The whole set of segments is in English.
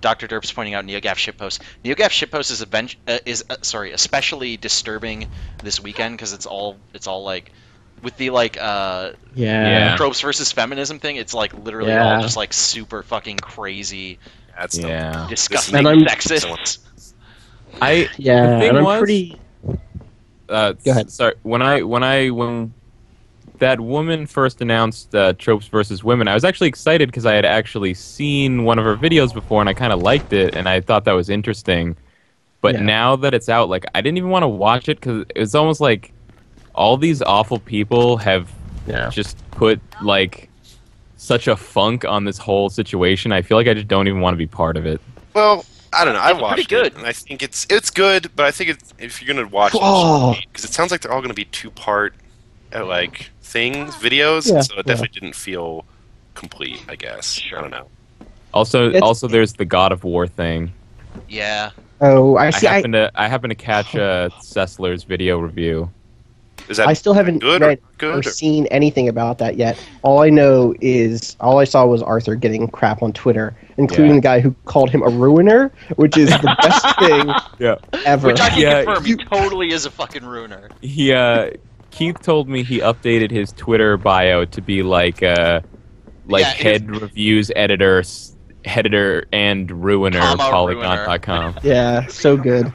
Dr. Derp's pointing out NeoGAF shitpost. NeoGAF shitpost is especially disturbing this weekend because it's all like with the like tropes versus feminism thing. It's like literally all just like super fucking crazy. That's disgusting sexist. I'm pretty. Go ahead. Sorry, when that woman first announced Tropes versus Women, I was actually excited because I had actually seen one of her videos before and I kind of liked it and I thought that was interesting. But now that it's out, like I didn't even want to watch it because it's almost like all these awful people have just put like such a funk on this whole situation. I feel like I just don't even want to be part of it. Well, I don't know. I watched it, and I think it's good, but I think if you're gonna watch it, because it sounds like they're all gonna be two-part like videos, so it definitely didn't feel complete. I guess I don't know. Also, there's the God of War thing. Yeah. Oh, I see. I happen to catch Sessler's video review. Is that I still haven't read or seen anything about that yet. All I saw was Arthur getting crap on Twitter, including the guy who called him a ruiner, which is the best thing ever. Which I can confirm, he totally is a fucking ruiner. Keith told me he updated his Twitter bio to be like head reviews editor and ruiner Polygon.com. Yeah, so good.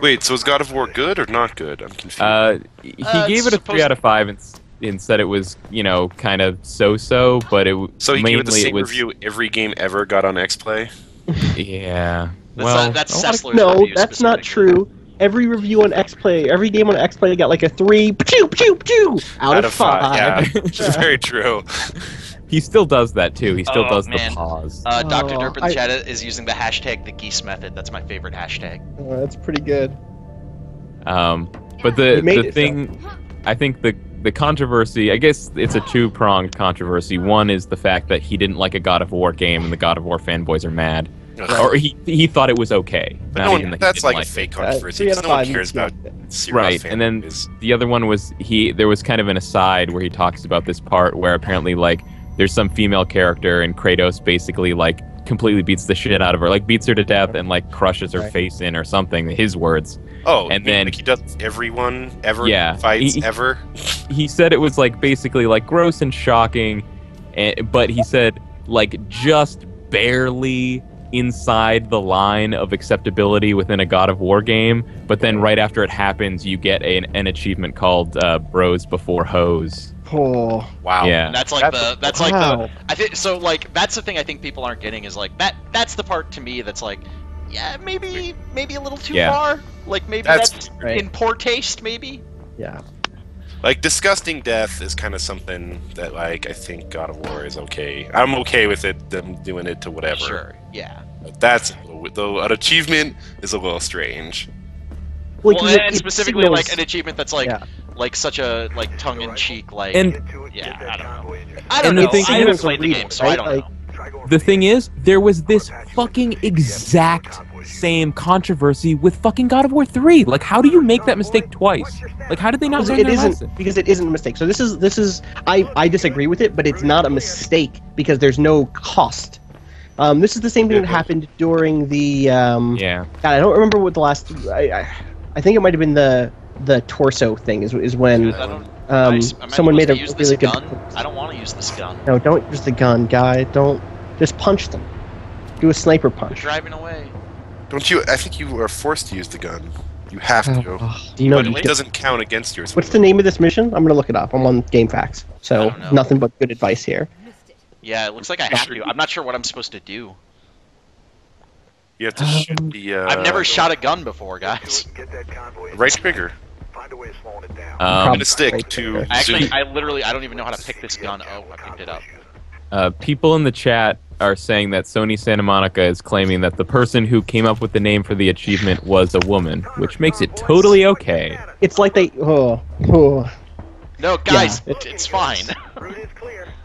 Wait, so is God of War good or not good? I'm confused. He gave it a 3 out of 5 and said it was, kind of so-so, but so he gave it the same review every game ever got on X-Play? Yeah. That's Sessler's No, review that's not true. Every review on X-Play, every game on X-Play got like a 3 out of 5. Yeah, which is very true. He still does that too. He still does the pause. Dr. Derp in the chat is using the hashtag the geese method. That's my favorite hashtag. Oh, that's pretty good. But the thing, I think the controversy, I guess it's a two-pronged controversy. One is the fact that he didn't like a God of War game and the God of War fanboys are mad. Or he thought it was okay. But that's like a fake controversy because no one cares about right, and then the other one was there was kind of an aside where he talks about this part where apparently like there's some female character and Kratos basically like completely beats the shit out of her, like beats her to death and like crushes her face in or something, his words. Oh, and then like he does everyone ever fights ever? He said it was like basically like gross and shocking, but he said like just barely inside the line of acceptability within a God of War game, but then right after it happens you get an achievement called Bros Before Hoes. Oh wow! Yeah, and that's like the I think so. Like that's the thing I think people aren't getting is like that's the part to me that's like maybe a little too far. Like maybe that's in poor taste. Maybe. Yeah. Like disgusting death is kind of something that like I think God of War is okay. I'm okay with them doing it to whatever. Sure. Yeah. But that's though an achievement is a little strange. Well, and specifically like an achievement that's like. Like such a like tongue-in-cheek like I don't know. I haven't played the game, so I don't know. The thing is, there was this fucking exact same controversy with fucking God of War 3. Like, how do you make that mistake twice? Like, how did they not learn their lesson? Because it isn't a mistake. So this is I disagree with it, but it's not a mistake because there's no cost. This is the same thing that happened during the God, I don't remember what the last I think it might have been the torso thing is when someone made a really good. I don't want to use this gun. No, don't use the gun, guy. Don't just punch them. Do a sniper punch. You're driving away. Don't you? I think you are forced to use the gun. You have to. But it doesn't count against yours. What's the name of this mission? I'm gonna look it up. I'm on GameFAQs, so nothing but good advice here. Yeah, it looks like I have to. I'm not sure what I'm supposed to do. You have to shoot the. I've never shot a gun before, guys. Right trigger. And a stick to. Actually, I don't even know how to pick this gun. Oh, I picked it up. People in the chat are saying that Sony Santa Monica is claiming that the person who came up with the name for the achievement was a woman, which makes it totally okay. It's like they. No, guys, it's fine.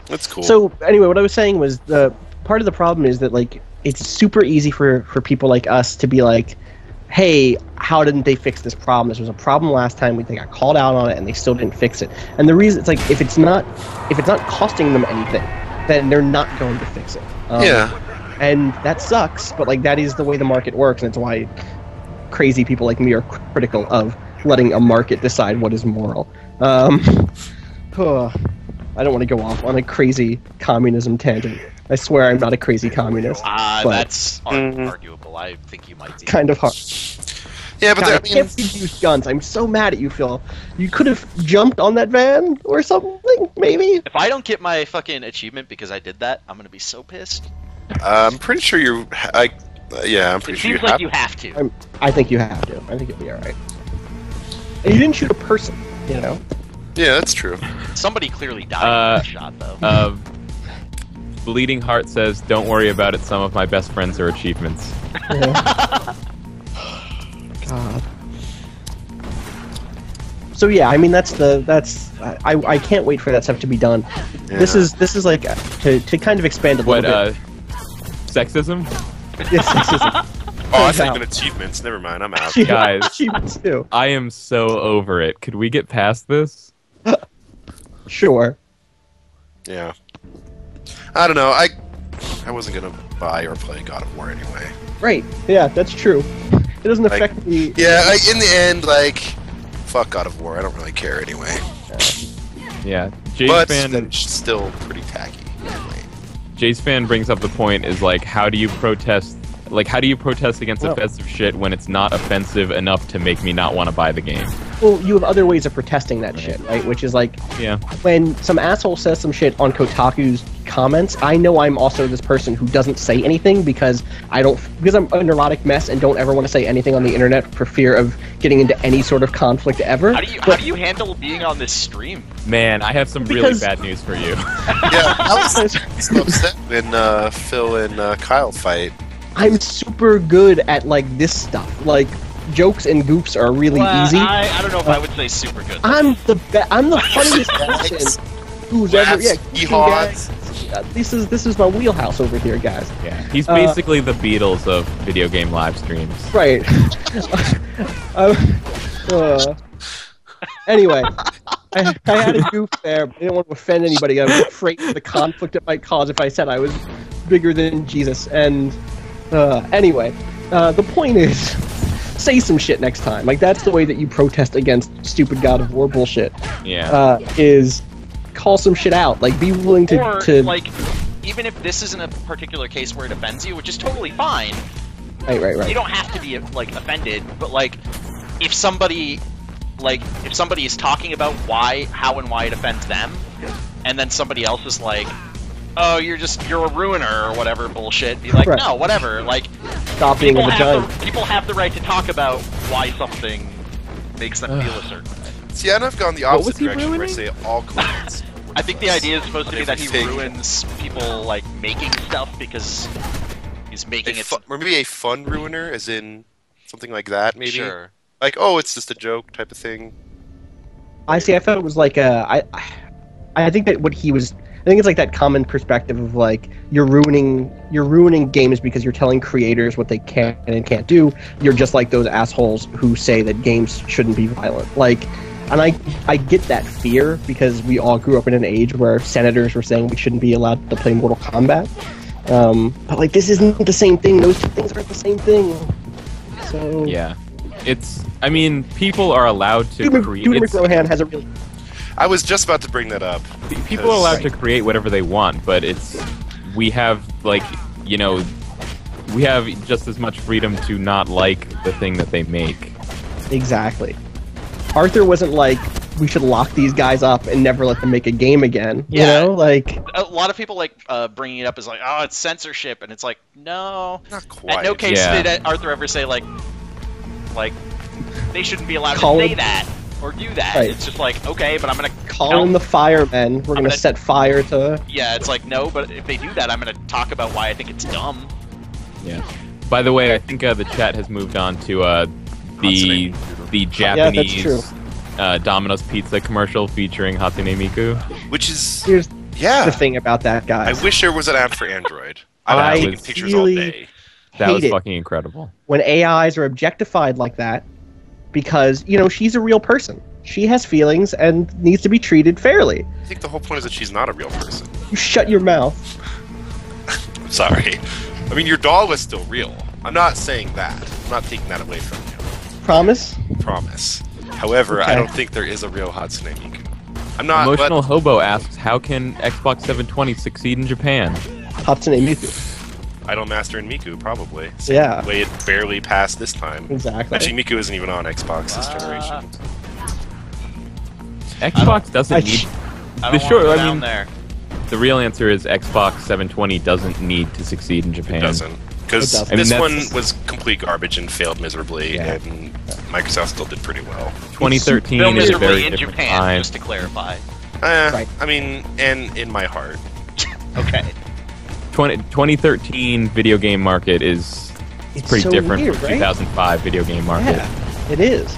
That's cool. So anyway, what I was saying was the part of the problem is that like it's super easy for people like us to be like, hey, how didn't they fix this problem? This was a problem last time. They got called out on it, and they still didn't fix it. And the reason it's like if it's not costing them anything, then they're not going to fix it. Yeah. And that sucks, but like that is the way the market works, and it's why crazy people like me are critical of letting a market decide what is moral. I don't want to go off on a crazy communism tangent. I swear I'm not a crazy communist. That's arguable. I think you might be. Kind of hard. Yeah, but God, I can't use guns. I'm so mad at you, Phil. You could have jumped on that van or something, maybe? If I don't get my fucking achievement because I did that, I'm gonna be so pissed. I'm pretty sure you're... yeah, I'm pretty sure It seems like you have to. I think you have to. I think it'll be alright. And you didn't shoot a person, you know? Yeah, that's true. Somebody clearly died in that shot, though. Bleeding Heart says, "Don't worry about it. Some of my best friends are achievements." Yeah. God. So yeah, I mean I can't wait for that stuff to be done. Yeah. This is like to kind of expand a little bit. Sexism? Yeah, sexism. Oh, I think achievements. Never mind, I'm out. Guys, achievements too. I am so over it. Could we get past this? Sure. Yeah. I don't know. I wasn't gonna buy or play God of War anyway. Right. Yeah, that's true. It doesn't affect me. Yeah, in the end, like, fuck God of War. I don't really care anyway. Yeah. But it's still pretty tacky. Anyway. Jay's fan brings up the point is like, how do you protest? Like, how do you protest against offensive shit when it's not offensive enough to make me not want to buy the game? Well, you have other ways of protesting that shit, right? Which is like, when some asshole says some shit on Kotaku's comments, I know I'm also this person who doesn't say anything because I'm a neurotic mess and don't ever want to say anything on the internet for fear of getting into any sort of conflict ever. How do you handle being on this stream? Man, I have some really bad news for you. Yeah, I was so upset when Phil and Kyle fight. I'm super good at like this stuff. Like jokes and goofs are really easy. I don't know if I would say super good. I'm the funniest person who's ever. Yeah, this is my wheelhouse over here, guys. Yeah, he's basically the Beatles of video game live streams. Right. Anyway, I had a goof there. I didn't want to offend anybody. I was afraid of the conflict it might cause if I said I was bigger than Jesus. And anyway, the point is, say some shit next time. Like, that's the way that you protest against stupid God of War bullshit. Yeah. Is call some shit out. Like, be willing to... like, even if this isn't a particular case where it offends you, which is totally fine. Right. You don't have to be, like, offended, but, like, if somebody is talking about how and why it offends them, and then somebody else is like, oh, you're a ruiner or whatever bullshit, be like, no, whatever, like, stop being a vagina. People have the right to talk about why something makes them feel a certain way. See, I've gone the opposite direction where I say all comments. I think the idea is supposed to be that he ruins people, like, making stuff because he's making it... Or maybe a fun ruiner, as in something like that, maybe? Sure. Like, oh, it's just a joke type of thing. I thought it was like I think that what he was... I think it's like that common perspective of like you're ruining games because you're telling creators what they can and can't do. You're just like those assholes who say that games shouldn't be violent. Like, and I get that fear because we all grew up in an age where senators were saying we shouldn't be allowed to play Mortal Kombat. But like this isn't the same thing. Those two things aren't the same thing. So yeah, I mean, people are allowed to create. Dude McGrohan has a really... I was just about to bring that up. People are allowed to create whatever they want, but we have, like, we have just as much freedom to not like the thing that they make. Exactly. Arthur wasn't like, we should lock these guys up and never let them make a game again. Yeah. You know, like... A lot of people, like, bringing it up as like, oh, it's censorship, and it's like, no. Not quite. At no case did Arthur ever say, like, they shouldn't be allowed to say that. Or do that. Right. It's just like, okay, but I'm gonna call in the firemen. We're gonna set fire to... Yeah, it's like, no, but if they do that, I'm gonna talk about why I think it's dumb. Yeah. By the way, I think the chat has moved on to the Japanese Domino's Pizza commercial featuring Hatsune Miku. Which is... Here's the thing about that, guys. I wish there was an app for Android. I would take pictures all day. That was fucking incredible. When AIs are objectified like that, because, she's a real person. She has feelings and needs to be treated fairly. I think the whole point is that she's not a real person. You shut your mouth. Sorry. I mean, your doll was still real. I'm not saying that. I'm not taking that away from you. Promise? Promise. However, I don't think there is a real Hatsune Miku. I'm not. Emotional Hobo asks, how can Xbox 720 succeed in Japan? Hatsune Miku. Idolmaster and Miku, probably. Yeah. The way it barely passed this time. Exactly. Actually, Miku isn't even on Xbox this generation. Xbox doesn't need... The real answer is Xbox 720 doesn't need to succeed in Japan. It doesn't. Because this one was complete garbage and failed miserably, and Microsoft still did pretty well. 2013 failed is a very in different Japan, time. just to clarify. I mean, and in my heart. Okay. 2013 video game market is pretty so different weird, from right? 2005 video game market. Yeah, it is.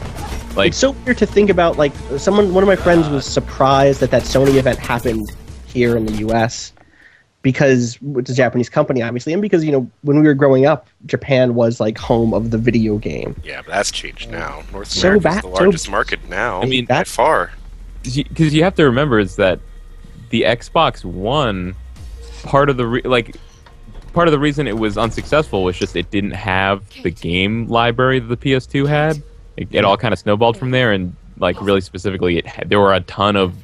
Like, it's so weird to think about. Like, one of my friends was surprised that Sony event happened here in the U.S. because it's a Japanese company, obviously, and because when we were growing up, Japan was like home of the video game. Yeah, but that's changed now. North America is the largest market now. I mean, by far. Because you have to remember is that the Xbox One, part of the reason it was unsuccessful was just it didn't have the game library that the PS2 had. It all kind of snowballed from there, and like really specifically, there were a ton of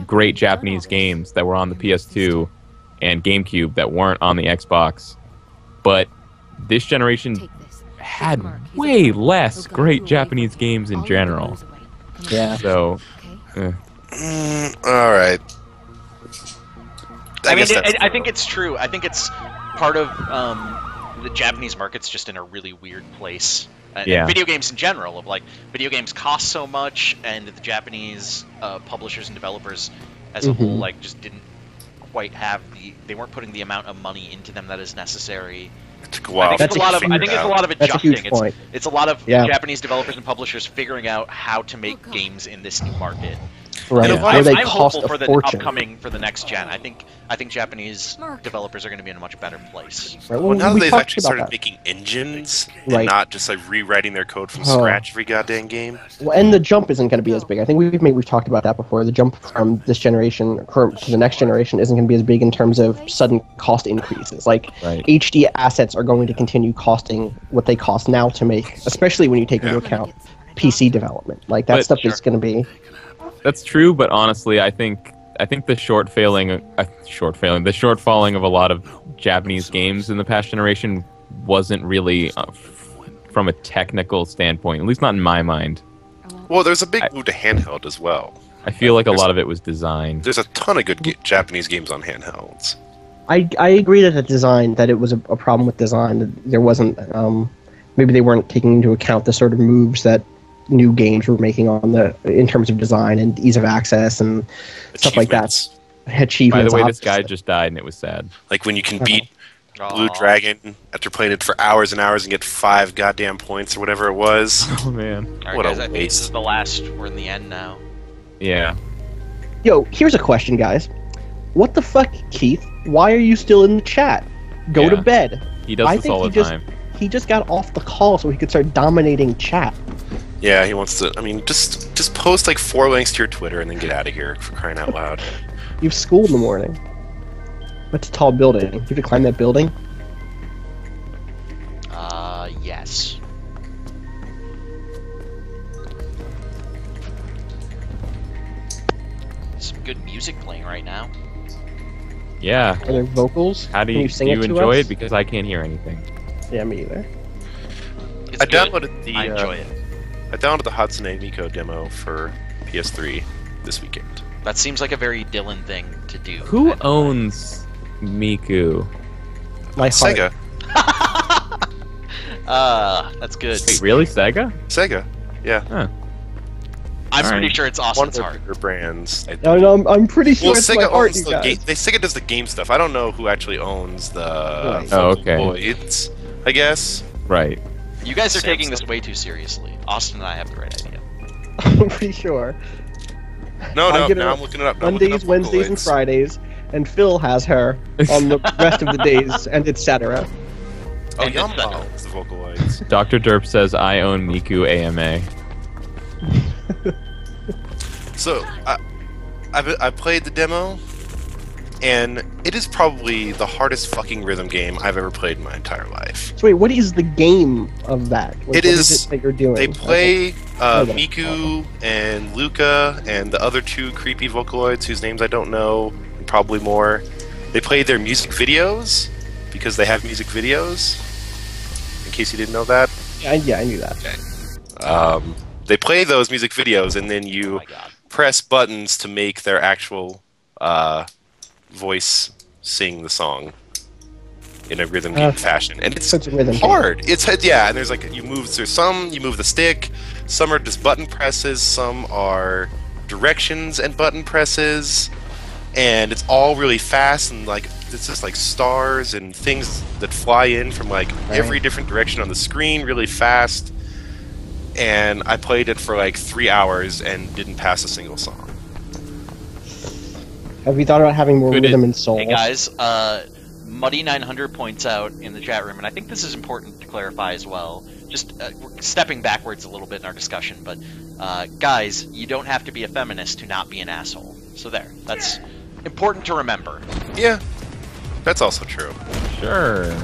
great Japanese games that were on the PS2 and GameCube that weren't on the Xbox. But this generation had way less great Japanese games in general. Yeah. So. All right. I think it's true. I think it's part of the Japanese market's just in a really weird place. And video games in general, of like video games cost so much, and the Japanese publishers and developers as a whole like just didn't quite have they weren't putting the amount of money into them that is necessary. I think it's a lot of adjusting. It's a lot of Japanese developers and publishers figuring out how to make games in this new market. Right. I'm hopeful for the next gen. I think Japanese developers are going to be in a much better place. Right. Well, now that they've actually started making engines and not just like rewriting their code from scratch every goddamn game. Well, and the jump isn't going to be as big. I think we've talked about that before. The jump from this generation to the next generation isn't going to be as big in terms of sudden cost increases. Like HD assets are going to continue costing what they cost now to make, especially when you take into account PC development. Like that stuff is going to be. That's true, but honestly, I think the short falling of a lot of Japanese games in the past generation wasn't really from a technical standpoint, at least not in my mind. Well, there's a big move to handheld as well. I feel like a lot of it was design. There's a ton of good Japanese games on handhelds. I agree that it was a problem with design. That there wasn't maybe they weren't taking into account the sort of moves that new games were making in terms of design and ease of access and stuff like that. Achievements. By the way, this guy just died, and it was sad. Like when you can beat Blue Dragon after playing it for hours and hours and get 5 goddamn points or whatever it was. Oh man, what a waste! I think this is the last. We're in the end now. Yeah. Yo, here's a question, guys. What the fuck, Keith? Why are you still in the chat? Go to bed. He does this all the time. He just got off the call so he could start dominating chat. Yeah, he wants to. I mean, just post like 4 links to your Twitter and then get out of here, for crying out loud. You have school in the morning. What's a tall building? You have to climb that building? Yes. Some good music playing right now. Yeah. Are there vocals? How do you enjoy it? Because I can't hear anything. Yeah, me either. I downloaded the. I enjoy it. I downloaded the Hatsune Miku demo for PS3 this weekend. That seems like a very Dylan thing to do. Who owns Miku? My heart. Sega. That's good. Wait, really? Sega? Sega. Yeah. Huh. I'm pretty sure it's Austin's One of Heart. their brands. No, I'm pretty sure it's Sega my heart, owns you guys. Sega does the game stuff. I don't know who actually owns the vocaloids, I guess. Right. You guys are taking this way too seriously. Austin and I have the right idea. I'm pretty sure. No, now I'm looking it up. Mondays, Wednesdays, and Fridays, and Phil has her on the rest of the days, and etc. Oh, Yamaha owns the vocaloids. Dr. Derp says, I own Miku AMA. So, I played the demo. and it is probably the hardest fucking rhythm game I've ever played in my entire life. So wait, what is the game of that? What is it that you're doing? They play Miku and Luca and the other two creepy vocaloids whose names I don't know, and probably more. They play their music videos because they have music videos. In case you didn't know that. Yeah, I knew that. Okay. They play those music videos, and then you press buttons to make their actual voice sing the song in a rhythm game fashion, and it's hard. It's and there's like you move the stick, some are just button presses, some are directions and button presses, and it's all really fast, and like it's just like stars and things that fly in from like every different direction on the screen really fast. And I played it for like 3 hours and didn't pass a single song. Have you thought about having more rhythm and soul? Hey guys, Muddy900 points out in the chat room, and I think this is important to clarify as well, just stepping backwards a little bit in our discussion, but guys, you don't have to be a feminist to not be an asshole. So there, that's important to remember. Yeah, that's also true. Sure.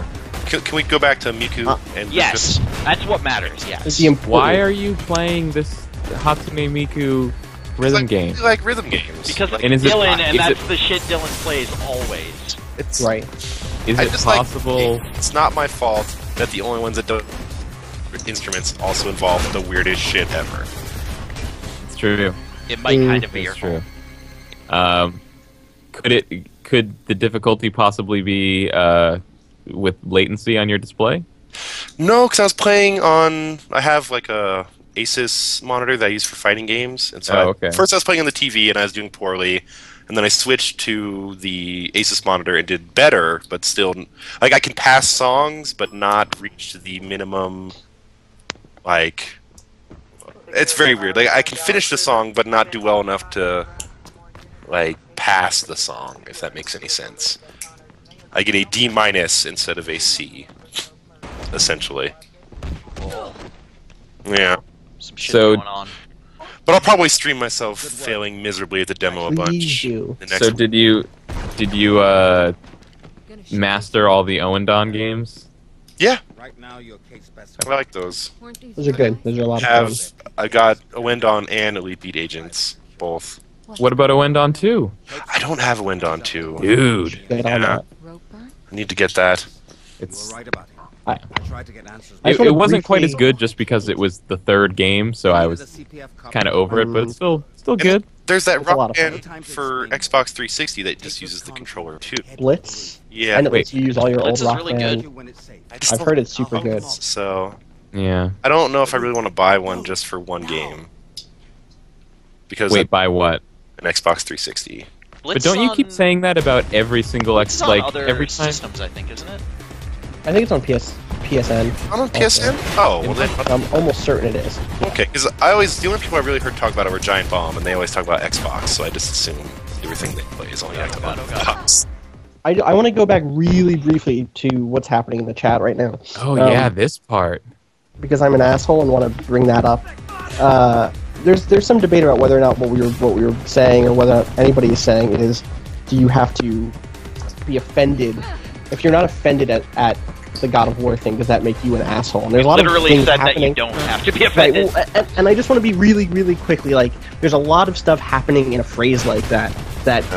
Can we go back to Miku and yes, that's what matters, yes. Why are you playing this Hatsune Miku rhythm game? I like rhythm games. Because it's Dylan, and that's the shit Dylan plays always. It's right. Is it possible? It's not my fault that the only ones that don't instruments also involve the weirdest shit ever. It's true. It might kind of be your fault. Could the difficulty possibly be with latency on your display? No, because I was playing on. I have like a Asus monitor that I use for fighting games, and so first I was playing on the TV and I was doing poorly, and then I switched to the Asus monitor and did better, but still, like I can pass songs, but not reach the minimum. Like, it's very weird. Like I can finish the song, but not do well enough to like pass the song, if that makes any sense. I get a D- instead of a C, essentially. Yeah. Some shit going on. But I'll probably stream myself failing miserably at the demo a bunch. So did you master all the Oendon games? Yeah. I like those. Those are good. Those are a lot of fun. I got Oendon and Elite Beat Agents, both. What about Oendon 2? I don't have Oendon 2. Dude. Yeah. I need to get that. It's. It wasn't quite as good just because it was the third game, so I was kind of over it, but it's still good. There's that rock band for Xbox 360 that just uses the controller too. Blitz? Yeah. And it lets you use all your old rock really band. good. I've heard it's super good. So yeah, I don't know if I really want to buy one just for one game. Because wait, buy what? An Xbox 360. But don't you keep saying that about every single every time? Systems, I think, isn't it? I think it's on PSN. On PSN? Oh, well then. I'm almost certain it is. Okay, because the only people I really heard talk about it were Giant Bomb, and they always talk about Xbox, so I just assume everything they play is only Xbox. I want to go back really briefly to what's happening in the chat right now. Oh yeah, this part. Because I'm an asshole and want to bring that up. There's some debate about whether or not what we were saying, or whether anybody is saying it is, do you have to be offended? If you're not offended at the God of War thing, does that make you an asshole? And there's a lot of things said happening. That you don't have to be offended. Right, well, and I just want to be really, really quickly, like, there's a lot of stuff happening in a phrase like that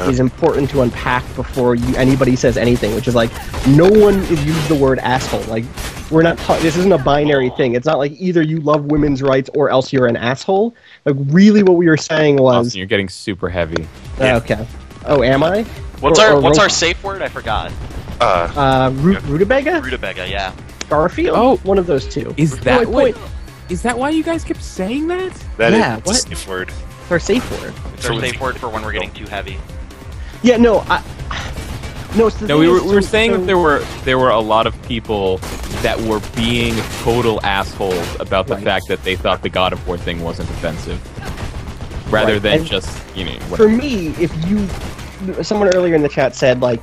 is important to unpack before anybody says anything, which is like, no one used the word asshole. Like, we're not this isn't a binary thing. It's not like either you love women's rights or else you're an asshole. Like, really what we were saying was... Austin, you're getting super heavy. Okay. Oh, am I? What's our safe word? I forgot. Rutabaga? Rutabaga, yeah. Garfield? Oh, one of those two. Is that Is that why you guys kept saying that? That is a safe word. It's our safe word. It's our safe word for when we're getting too heavy. Yeah, no, we were saying that there were a lot of people that were being total assholes about the fact that they thought the God of War thing wasn't offensive, rather than and just whatever. For me, someone earlier in the chat said like,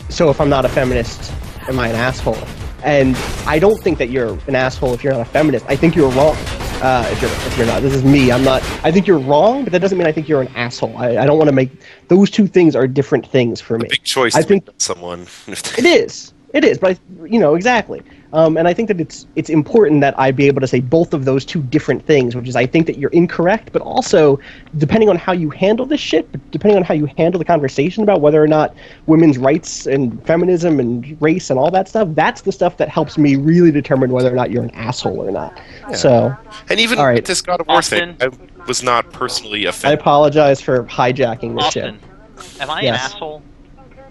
so if I'm not a feminist, am I an asshole? And I don't think that you're an asshole if you're not a feminist. I think you're wrong. if you're not. This is me. I'm not. I think you're wrong, but that doesn't mean I think you're an asshole. I don't want to make those two things are different things for me. A big choice. I think someone. It is. It is, but exactly. And I think that it's important that I be able to say both of those two different things, which is I think that you're incorrect, but also depending on how you handle this shit, depending on how you handle the conversation about whether or not women's rights and feminism and race and all that stuff, that's the stuff that helps me really determine whether or not you're an asshole or not. Yeah. So, and even with this God of War thing, I was not personally offended. I apologize for hijacking this shit. Am I an asshole?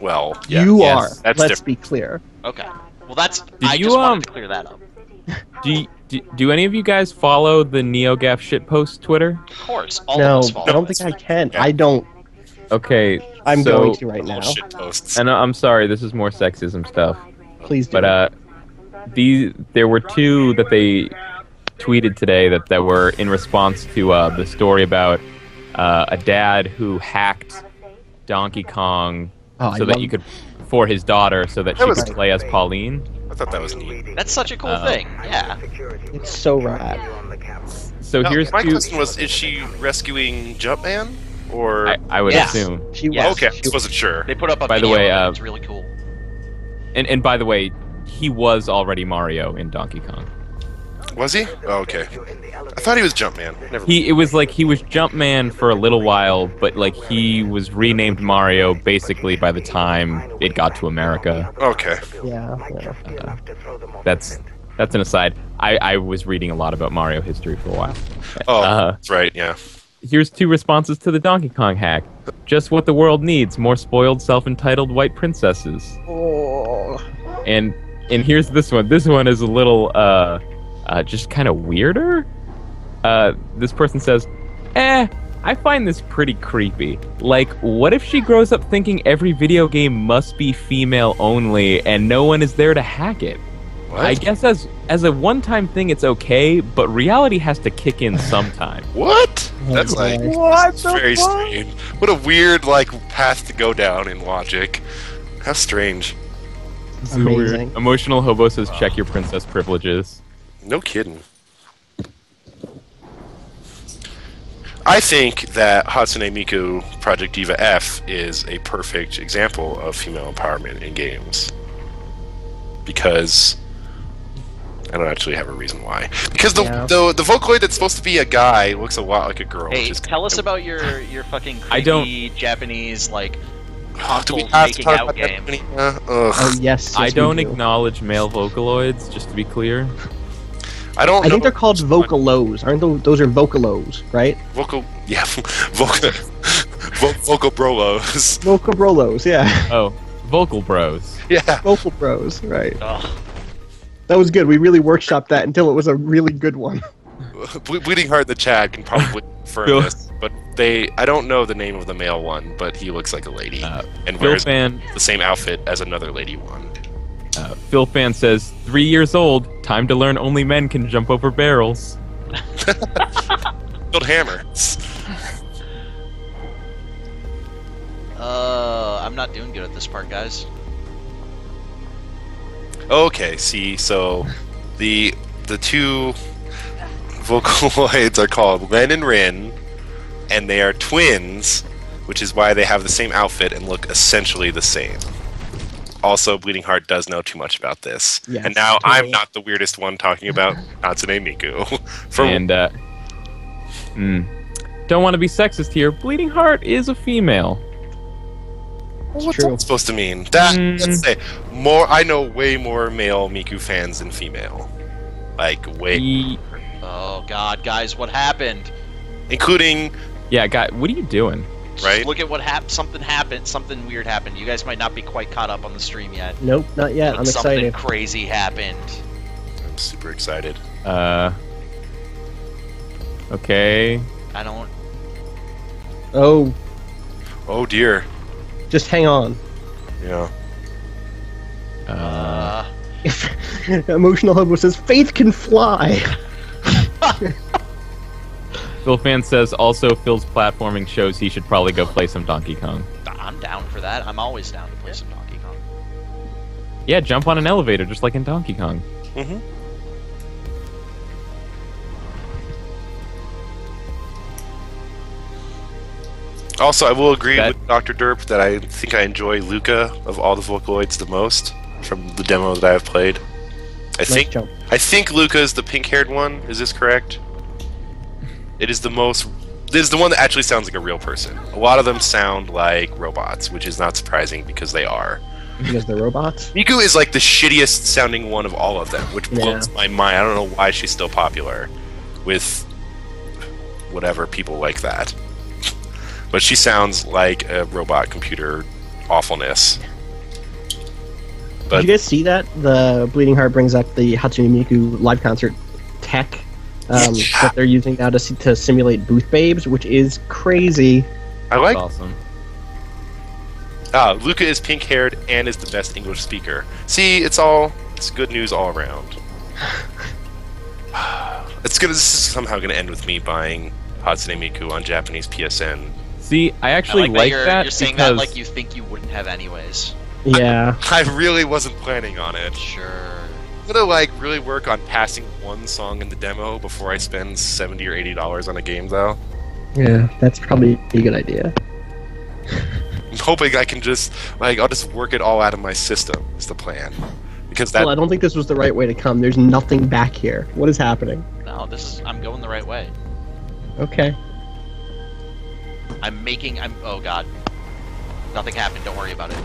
Well, yeah. You are. Let's be clear. Okay. Well, I just wanted to clear that up. Do any of you guys follow the NeoGaf shitpost Twitter? Of course. All of us follow. I don't think I can. Yeah. I don't. Okay. I'm going to right now. And I'm sorry, this is more sexism stuff. Please do. But there were two that they tweeted today that were in response to the story about a dad who hacked Donkey Kong so that you could for his daughter so that she could play as Pauline. I thought that was neat. That's such a cool thing. Yeah. It's so rad. So here's my question was: is she rescuing Jumpman, or I would assume she was? Okay, I wasn't sure. They put up a by video. The way, it's really cool. And by the way, he was already Mario in Donkey Kong. Was he? Oh, okay. I thought he was Jumpman. It was like he was Jumpman for a little while, but like he was renamed Mario basically by the time it got to America. Okay. Yeah. That's an aside. I was reading a lot about Mario history for a while. Oh, that's right. Yeah. Here's two responses to the Donkey Kong hack. Just what the world needs: more spoiled, self-entitled white princesses. Oh. And here's this one. This one is a little just kind of weirder. This person says, I find this pretty creepy. Like, what if she grows up thinking every video game must be female only and no one is there to hack it? What? I guess as a one-time thing it's okay, but reality has to kick in sometime. What? That's very strange. What a weird path to go down in logic. How strange. Amazing. Weird. Emotional Hobo says check your princess privileges. No kidding. I think that Hatsune Miku Project Diva F is a perfect example of female empowerment in games. Because I don't actually have a reason why. Because the vocaloid that's supposed to be a guy looks a lot like a girl. Hey, tell us about your fucking creepy Japanese consoles making out game. Oh yes. I don't acknowledge male vocaloids, just to be clear. I think they're called vocaloids. Aren't those are vocaloids, right? Vocal brolos. Vocal brolos, yeah. Oh, vocal bros. Yeah. Vocal bros, right. That was good. We really workshopped that until it was a really good one. Bleeding Heart in the chat can probably confirm this, but I don't know the name of the male one, but he looks like a lady and wears the same outfit as another lady one. Phil Fan says, 3 years old, time to learn only men can jump over barrels. Build hammers. I'm not doing good at this part, guys. Okay, see, so the two vocaloids are called Ren and Rin, and they are twins, which is why they have the same outfit and look essentially the same. Also, Bleeding Heart does know too much about this. Yes, and now I'm not the weirdest one talking about Hatsune Miku. Don't want to be sexist here. Bleeding Heart is a female. What's that supposed to mean? Let's say I know way more male Miku fans than female. Way. Oh God, guys, what happened? Including. Yeah, guy, what are you doing? Right? Look at what happened. Something happened. Something weird happened. You guys might not be quite caught up on the stream yet. Nope, not yet. I'm excited. Something crazy happened. I'm super excited. Okay. I don't. Oh. Oh dear. Just hang on. Yeah. Emotional Hobo says, Faith can fly. Phil Fan says, also, Phil's platforming shows he should probably go play some Donkey Kong. I'm down for that. I'm always down to play some Donkey Kong. Yeah, jump on an elevator, just like in Donkey Kong. Mm-hmm. Also, I will agree with Dr. Derp that I think I enjoy Luca of all the Vocaloids the most from the demo that I have played. I think Luca is the pink-haired one. Is this correct? It is the most. This is the one that actually sounds like a real person. A lot of them sound like robots, which is not surprising because they are. Because they're robots? Miku is like the shittiest sounding one of all of them, which blows my mind. I don't know why she's still popular with whatever people like that. But she sounds like a robot computer awfulness. But did you guys see that? The Bleeding Heart brings up the Hatsune Miku live concert tech that they're using now to simulate booth babes, which is crazy. I like. That's awesome. Luca is pink-haired and is the best English speaker. See, it's good news all around. This is somehow gonna end with me buying Hatsune Miku on Japanese PSN. See, I actually like that. You're saying that like you think you wouldn't have anyways. Yeah. I really wasn't planning on it. Sure. I'm gonna really work on passing one song in the demo before I spend $70 or $80 on a game, though. Yeah, that's probably a good idea. I'm hoping I can just I'll just work it all out of my system. Is the plan? Because I don't think this was the right way to come. There's nothing back here. What is happening? No, I'm going the right way. Okay. Oh god. Nothing happened, don't worry about it.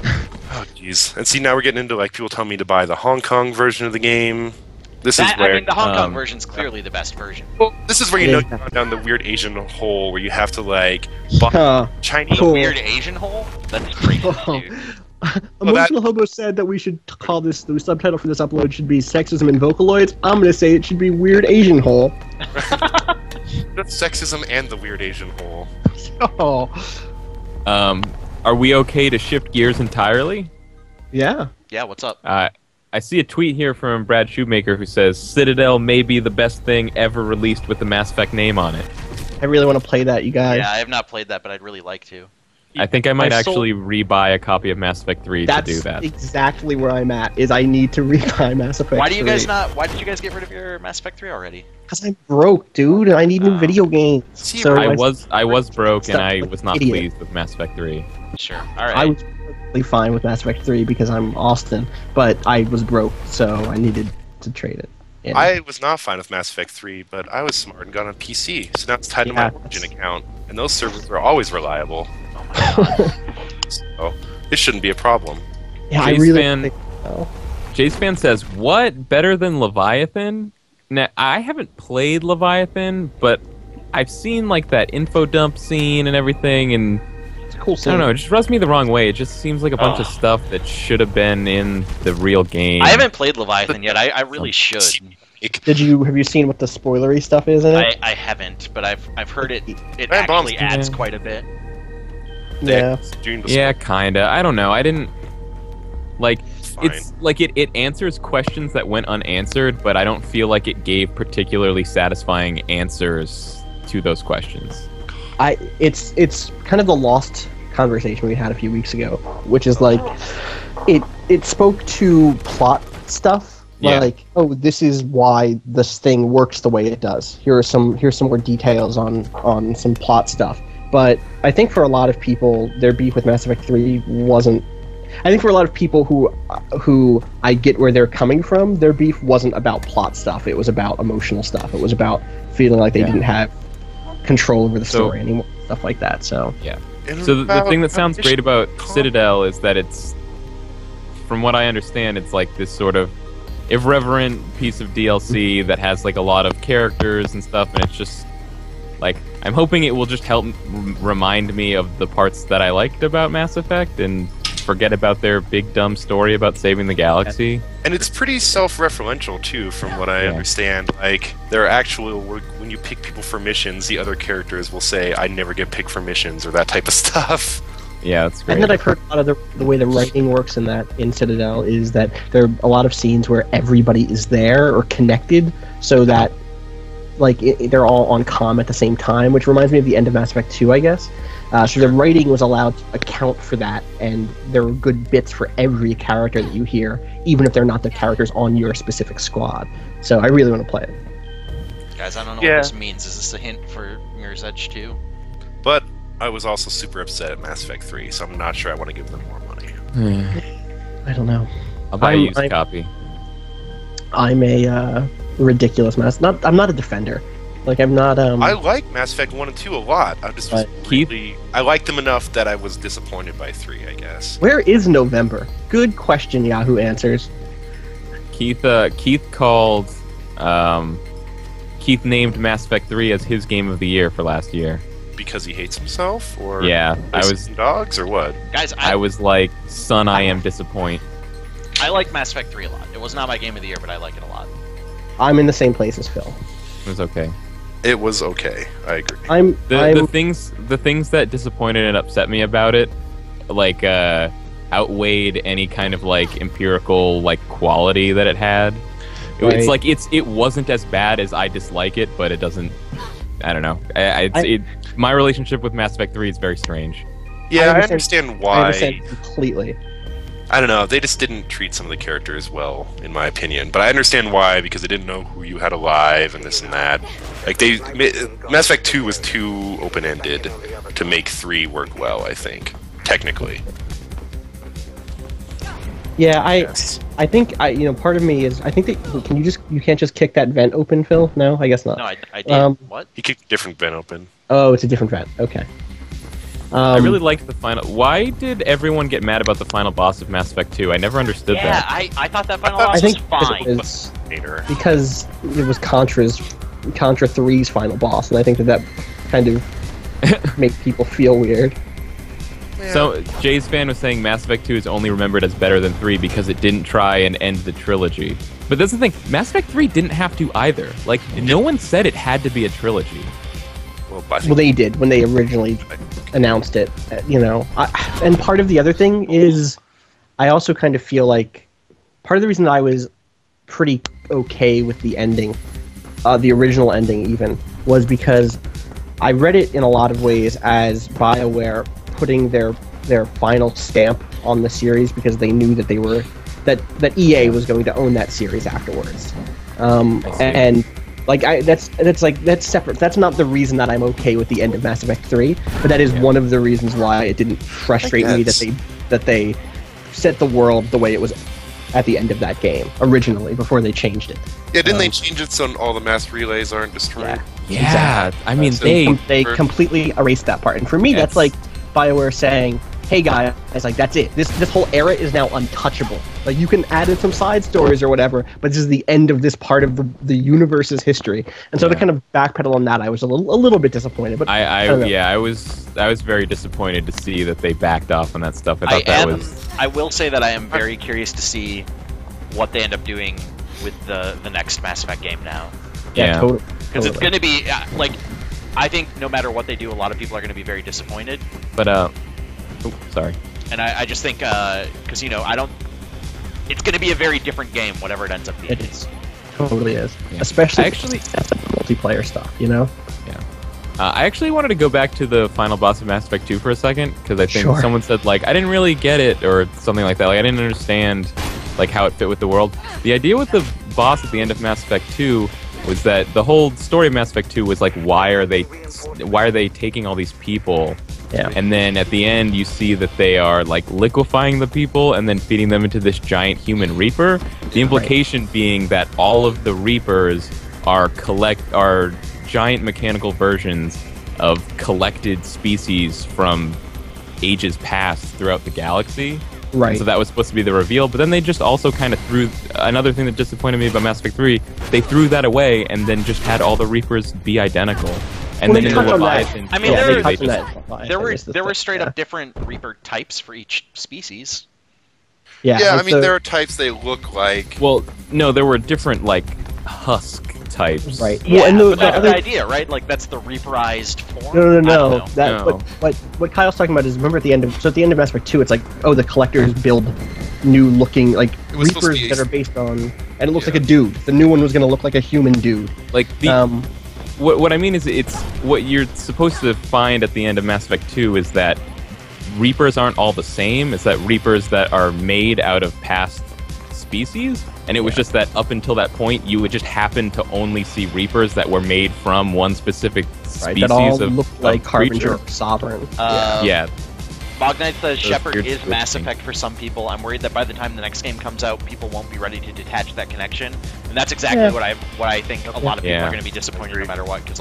Oh jeez. And see, now we're getting into people telling me to buy the Hong Kong version of the game. The Hong Kong version's clearly the best version. Well, this is where you've gone down the weird Asian hole where you have to buy Chinese. The weird Asian hole? That's crazy, dude. Emotional Hobo said that we should call the subtitle for this upload should be Sexism and Vocaloids. I'm gonna say it should be Weird Asian Hole. That's sexism and the weird Asian hole. Are we okay to shift gears entirely? Yeah. Yeah, what's up? I see a tweet here from Brad Shoemaker who says, Citadel may be the best thing ever released with the Mass Effect name on it. I really want to play that, you guys. Yeah, I have not played that, but I'd really like to. I think I might actually rebuy a copy of Mass Effect 3 to do that. That's exactly where I'm at, is I need to rebuy Mass Effect 3. Why did you guys get rid of your Mass Effect 3 already? Because I'm broke, dude, and I need new video games. So I was broke and I was not pleased with Mass Effect 3. Sure, alright. I was perfectly fine with Mass Effect 3 because I'm Austin, but I was broke, so I needed to trade it. Yeah. I was not fine with Mass Effect 3, but I was smart and got on PC, so now it's tied to my Origin account, and those servers are always reliable. So it shouldn't be a problem. Yeah, I really think so. Jace says, "What? Better than Leviathan?" Now, I haven't played Leviathan, but I've seen that info dump scene and everything, and it's a cool scene. I don't know. It just rubs me the wrong way. It just seems like a bunch of stuff that should have been in the real game. I haven't played Leviathan yet. I really should. Have you seen what the spoilery stuff is in it? I haven't, but I've heard it actually adds quite a bit. Yeah. Yeah, kinda. I don't know. I didn't it's it answers questions that went unanswered, but I don't feel like it gave particularly satisfying answers to those questions. It's kind of the lost conversation we had a few weeks ago, which is it spoke to plot stuff. This is why this thing works the way it does. Here's some more details on some plot stuff. But I think for a lot of people, their beef with Mass Effect 3 wasn't... I think for a lot of people who I get where they're coming from, their beef wasn't about plot stuff. It was about emotional stuff. It was about feeling like they didn't have control over the story anymore, stuff like that. So yeah. So the thing that sounds great about Citadel is that it's, from what I understand, it's this sort of irreverent piece of DLC that has a lot of characters and stuff, and it's just I'm hoping it will just help remind me of the parts that I liked about Mass Effect and forget about their big dumb story about saving the galaxy. And it's pretty self-referential too, from what I understand. There are when you pick people for missions, the other characters will say, "I never get picked for missions," or that type of stuff. Yeah, that's great. And then I've heard a lot of the way the writing works in Citadel is that there are a lot of scenes where everybody is there or connected, so that they're all on comm at the same time, which reminds me of the end of Mass Effect 2, I guess. So the writing was allowed to account for that, and there were good bits for every character that you hear, even if they're not the characters on your specific squad. So I really want to play it. Guys, I don't know what this means. Is this a hint for Mirror's Edge 2? But I was also super upset at Mass Effect 3, so I'm not sure I want to give them more money. I don't know. I'll buy a used copy. I'm a ridiculous mess. I'm not a defender. Like, I'm not. I like Mass Effect 1 and 2 a lot. I just I liked them enough that I was disappointed by 3, I guess. Where is November? Good question, Yahoo Answers. Keith called. Keith named Mass Effect 3 as his game of the year for last year. Because he hates himself, or yeah, I was dogs, or what? Guys, I was like, son, I am disappointed. I like Mass Effect 3 a lot. It was not my game of the year, but I like it a lot. I'm in the same place as Phil. It was okay. It was okay. I agree. The things that disappointed and upset me about it, like outweighed any kind of like empirical like quality that it had. It's like it wasn't as bad as I dislike it, but it doesn't. I don't know. My relationship with Mass Effect 3 is very strange. Yeah, I understand why. I understand completely. I don't know. They just didn't treat some of the characters well, in my opinion. But I understand why, because they didn't know who you had alive and this and that. Like Mass Effect 2 was too open-ended to make 3 work well, I think, technically. Yeah, I think part of me is I think that you can't just kick that vent open, Phil? No, I guess not. No, I did. What? He kicked a different vent open. Oh, it's a different vent. Okay. I really liked the final. Why did everyone get mad about the final boss of Mass Effect 2? I never understood that. Yeah, I thought that final boss was fine. Because it was Contra 3's final boss, and I think that kind of made people feel weird. Yeah. So, Jay's fan was saying Mass Effect 2 is only remembered as better than 3 because it didn't try and end the trilogy. But that's the thing, Mass Effect 3 didn't have to either. Like, no one said it had to be a trilogy. Well, they did when they originally announced it, and part of the other thing is, I also kind of feel like part of the reason that I was pretty okay with the ending, the original ending even, was because I read it in a lot of ways as BioWare putting their final stamp on the series because they knew that that EA was going to own that series afterwards, and. Like that's separate. That's not the reason that I'm okay with the end of Mass Effect 3, but that is one of the reasons why it didn't frustrate me that they set the world the way it was at the end of that game originally before they changed it. Yeah, didn't they change it so all the mass relays aren't destroyed? Yeah. Exactly. I mean they completely erased that part, and for me that's like BioWare saying, hey guys, like that's it. This whole era is now untouchable. Like you can add in some side stories or whatever, but this is the end of this part of the universe's history. And so to kind of backpedal on that, I was a little bit disappointed. But I was very disappointed to see that they backed off on that stuff. I will say that I am very curious to see what they end up doing with the next Mass Effect game now. Yeah, totally. Because it's going to be like, I think no matter what they do, a lot of people are going to be very disappointed. But sorry. And I just think, because, it's going to be a very different game, whatever it ends up being. It totally is. Yeah. Especially that's the multiplayer stuff, Yeah. I actually wanted to go back to the final boss of Mass Effect 2 for a second, because I think someone said, like, I didn't really get it, or something like that. Like, I didn't understand, like, how it fit with the world. The idea with the boss at the end of Mass Effect 2 was that the whole story of Mass Effect 2 was, like, why are they taking all these people? Yeah. And then at the end, you see that they are like liquefying the people and then feeding them into this giant human reaper. The implication being that all of the reapers are giant mechanical versions of collected species from ages past throughout the galaxy. Right. And so that was supposed to be the reveal, but then they just also kind of threw another thing that disappointed me about Mass Effect 3. They threw that away and then just had all the reapers be identical. And then in the Leviathan, I mean, there were straight up different Reaper types for each species. Yeah, I mean, there are types they look like. Well, no, there were different like husk types. Right. Yeah, but that's the idea, right? Like that's the Reaperized form. No. What Kyle's talking about is remember at the end of Mass Effect 2, it's like the collectors build new looking like Reapers that are based on, and it looks like a dude. The new one was going to look like a human dude. Like the. What I mean is, it's what you're supposed to find at the end of Mass Effect 2 is that Reapers aren't all the same. It's that Reapers that are made out of past species, and it was just that up until that point, you would just happen to only see Reapers that were made from one specific right? That all look like Harbinger or Sovereign. Yeah. Mognight says Shepard is Mass Effect for some people. I'm worried that by the time the next game comes out, people won't be ready to detach that connection, and that's exactly what I think a lot of people are going to be disappointed no matter what. Because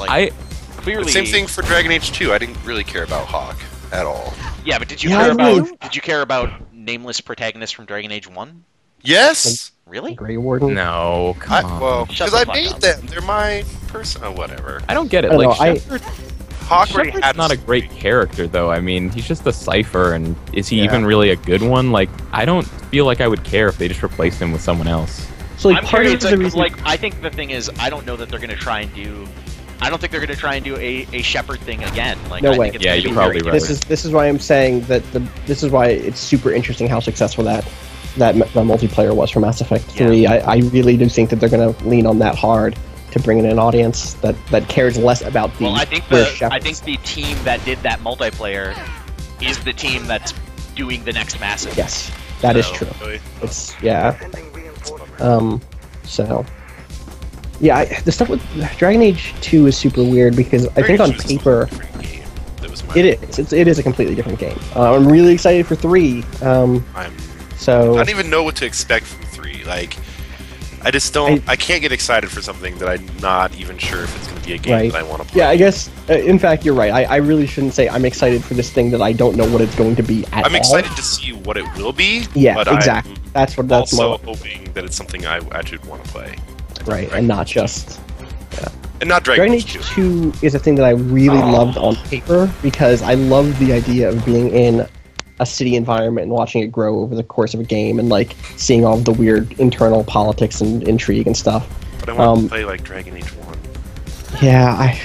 clearly, same thing for Dragon Age 2. I didn't really care about Hawk at all. Yeah, but did you care about nameless protagonists from Dragon Age 1? Yes. Really? Grey Warden? No, come on. Well, because I made them. They're my person. Whatever. I don't get it. Shepard's not a great character, though. I mean, he's just a cipher, and is he even really a good one? Like, I don't feel like I would care if they just replaced him with someone else. So, like, part of the reason... I think the thing is, I don't know that they're going to try and do... I don't think they're going to try and do a Shepard thing again. Like, no way. Yeah, you're probably right. This is why I'm saying that this is why it's super interesting how successful that multiplayer was for Mass Effect 3. Yeah. I really do think that they're going to lean on that hard to bring in an audience that cares less about the. Well, I think the team that did that multiplayer is the team that's doing the next Mass Effect. Yes, that is true. Really? It's So. Yeah, the stuff with Dragon Age 2 is super weird because I think on paper it is a completely different game. I'm really excited for 3. I don't even know what to expect from 3. Like, I just don't. I can't get excited for something that I'm not even sure if it's going to be a game that I want to play. Yeah, I guess. In fact, you're right. I really shouldn't say I'm excited for this thing that I don't know what it's going to be at all. I'm excited to see what it will be. Yeah, but exactly. That's also hoping that it's something I actually want to play. Right, and not just. Yeah. And not Dragon Age 2 is a thing that I really loved on paper because I loved the idea of being in a city environment and watching it grow over the course of a game and like seeing all of the weird internal politics and intrigue and stuff. But I want to play like Dragon Age 1. Yeah,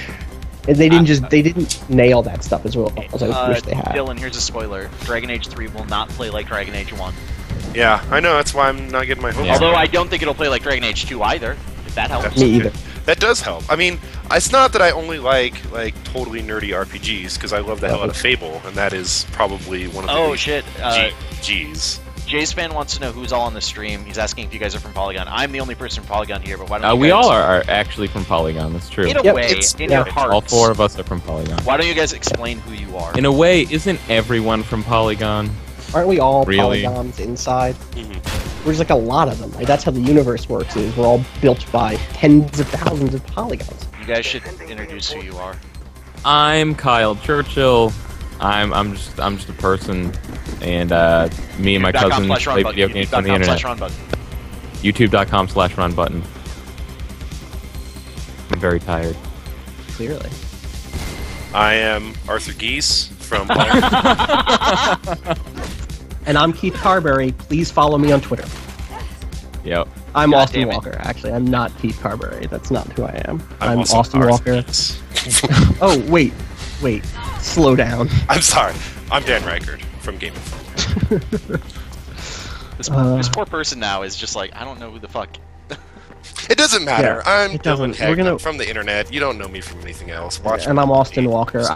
they didn't nail that stuff as well as I wish they had. Dylan, here's a spoiler: Dragon Age 3 will not play like Dragon Age 1. Yeah, I know. That's why I'm not getting my hopes. Although I don't think it'll play like Dragon Age 2 either. If that helps. Me either. That does help. I mean, it's not that I only like totally nerdy RPGs because I love the hell out of Fable, and that is probably one of the GGs. Jayspan wants to know who's all on the stream. He's asking if you guys are from Polygon. I'm the only person from Polygon here, but why don't you we guys... all are actually from Polygon. That's true. In a way, in your hearts. All 4 of us are from Polygon. Why don't you guys explain who you are? In a way, isn't everyone from Polygon? Aren't we all polygons inside? Mm-hmm. There's like a lot of them. Like, that's how the universe works. Is we're all built by tens of thousands of polygons. You guys should introduce who you are. I'm Kyle Churchill. I'm just a person, and me and my cousin play video games on the internet. YouTube.com/runbutton. I'm very tired. Clearly. I am Arthur Geese from. And I'm Keith Carberry. Please follow me on Twitter. Yep. I'm Austin Walker, actually. I'm not Keith Carberry. That's not who I am. I'm Austin Walker. Oh, wait. Slow down. I'm sorry. I'm Dan Reichert from Game Informer. This poor person now is just like, I don't know who the fuck. It doesn't matter. I'm Dylan Heck. I'm from the internet. You don't know me from anything else. And I'm Austin Walker.